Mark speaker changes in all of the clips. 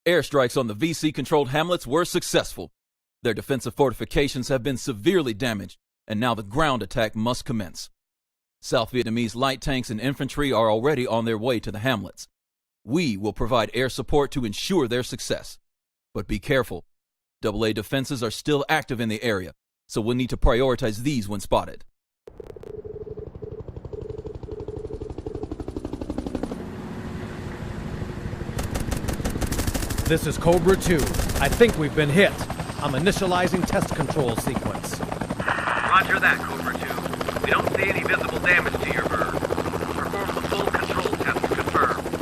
Speaker 1: Airstrikes on the VC-controlled hamlets were successful. Their defensive fortifications have been severely damaged, and now the ground attack must commence. South Vietnamese light tanks and infantry are already on their way to the hamlets. We will provide air support to ensure their success. But be careful. AA defenses are still active in the area, so we'll need to prioritize these when spotted.
Speaker 2: This is Cobra 2. I think we've been hit. I'm initializing test control sequence.
Speaker 3: Roger that, Cobra 2. We don't see any visible damage to your bird. Perform the full control test to confirm.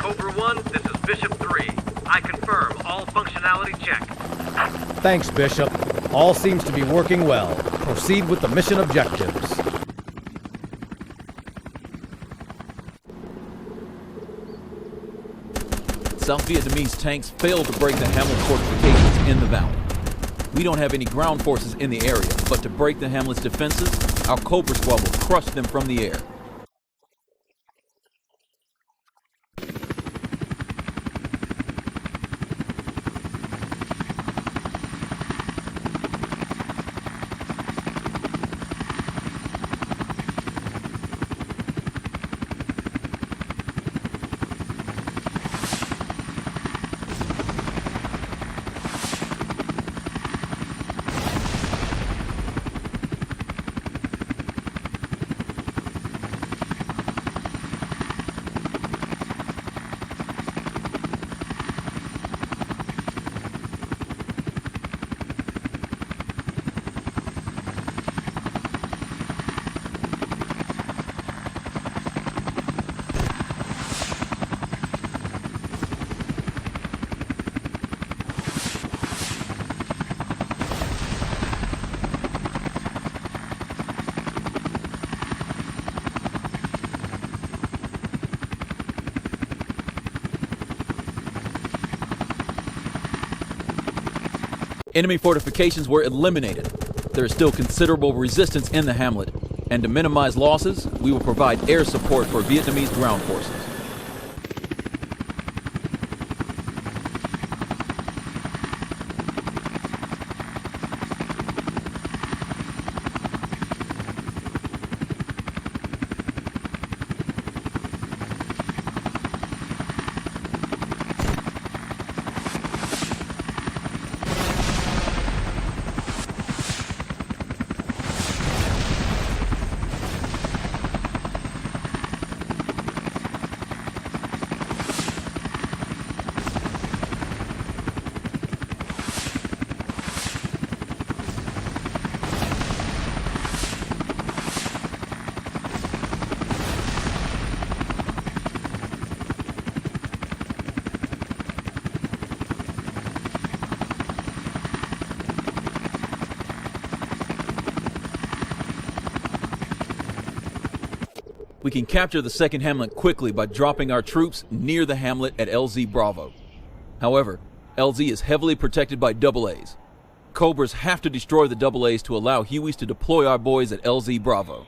Speaker 3: Cobra 1, this is Bishop 3. I confirm all functionality check.
Speaker 2: Thanks, Bishop. All seems to be working well. Proceed with the mission objectives.
Speaker 1: South Vietnamese tanks failed to break the hamlet fortifications in the valley. We don't have any ground forces in the area, but to break the hamlet's defenses, our Cobra squad will crush them from the air. Enemy fortifications were eliminated. There is still considerable resistance in the hamlet, and to minimize losses, we will provide air support for Vietnamese ground forces. We can capture the second hamlet quickly by dropping our troops near the hamlet at LZ Bravo. However, LZ is heavily protected by AAs. Cobras have to destroy the AAs to allow Hueys to deploy our boys at LZ Bravo.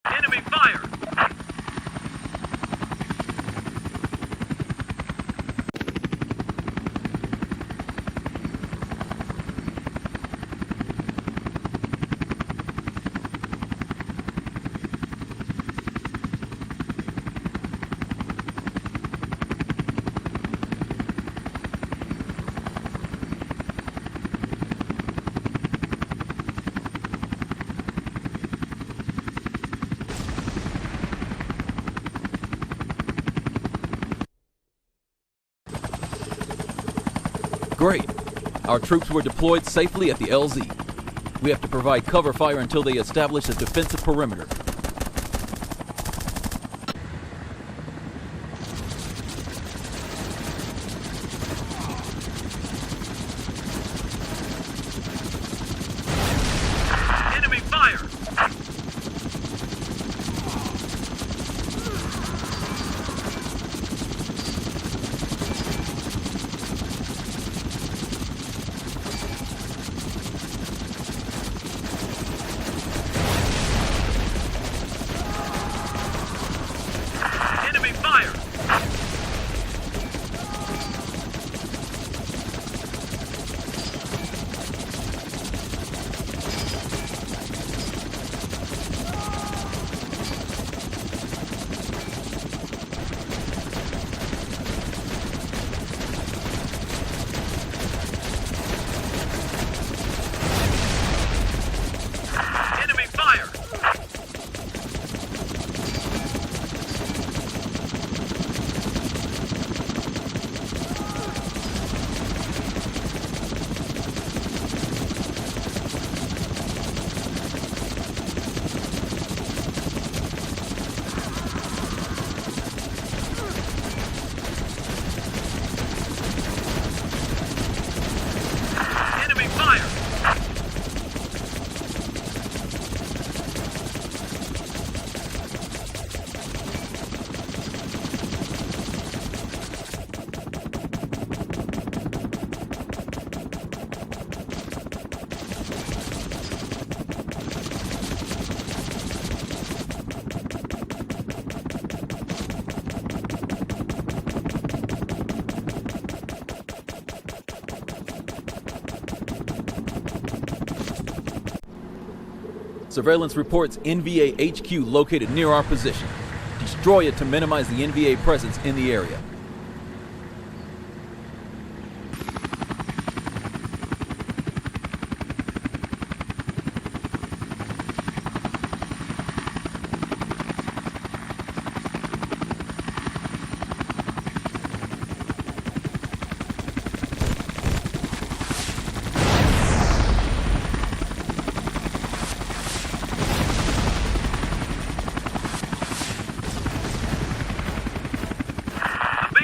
Speaker 3: Enemy fire!
Speaker 1: Great. Our troops were deployed safely at the LZ. We have to provide cover fire until they establish a defensive perimeter.
Speaker 3: Enemy fire! Enemy fire! Enemy fire! Enemy fire!
Speaker 1: Surveillance reports NVA HQ located near our position. Destroy it to minimize the NVA presence in the area.
Speaker 3: The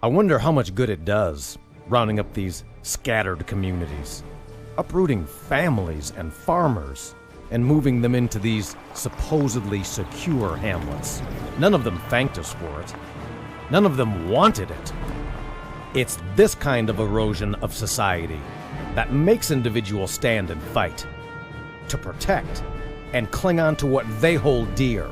Speaker 2: I wonder how much good it does, rounding up these scattered communities, uprooting families and farmers, and moving them into these supposedly secure hamlets. None of them thanked us for it. None of them wanted it. It's this kind of erosion of society that makes individuals stand and fight, to protect and cling on to what they hold dear.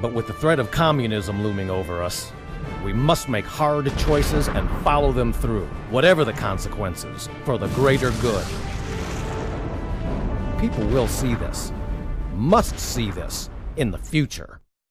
Speaker 2: But with the threat of communism looming over us, we must make hard choices and follow them through, whatever the consequences, for the greater good. People will see this, must see this, in the future.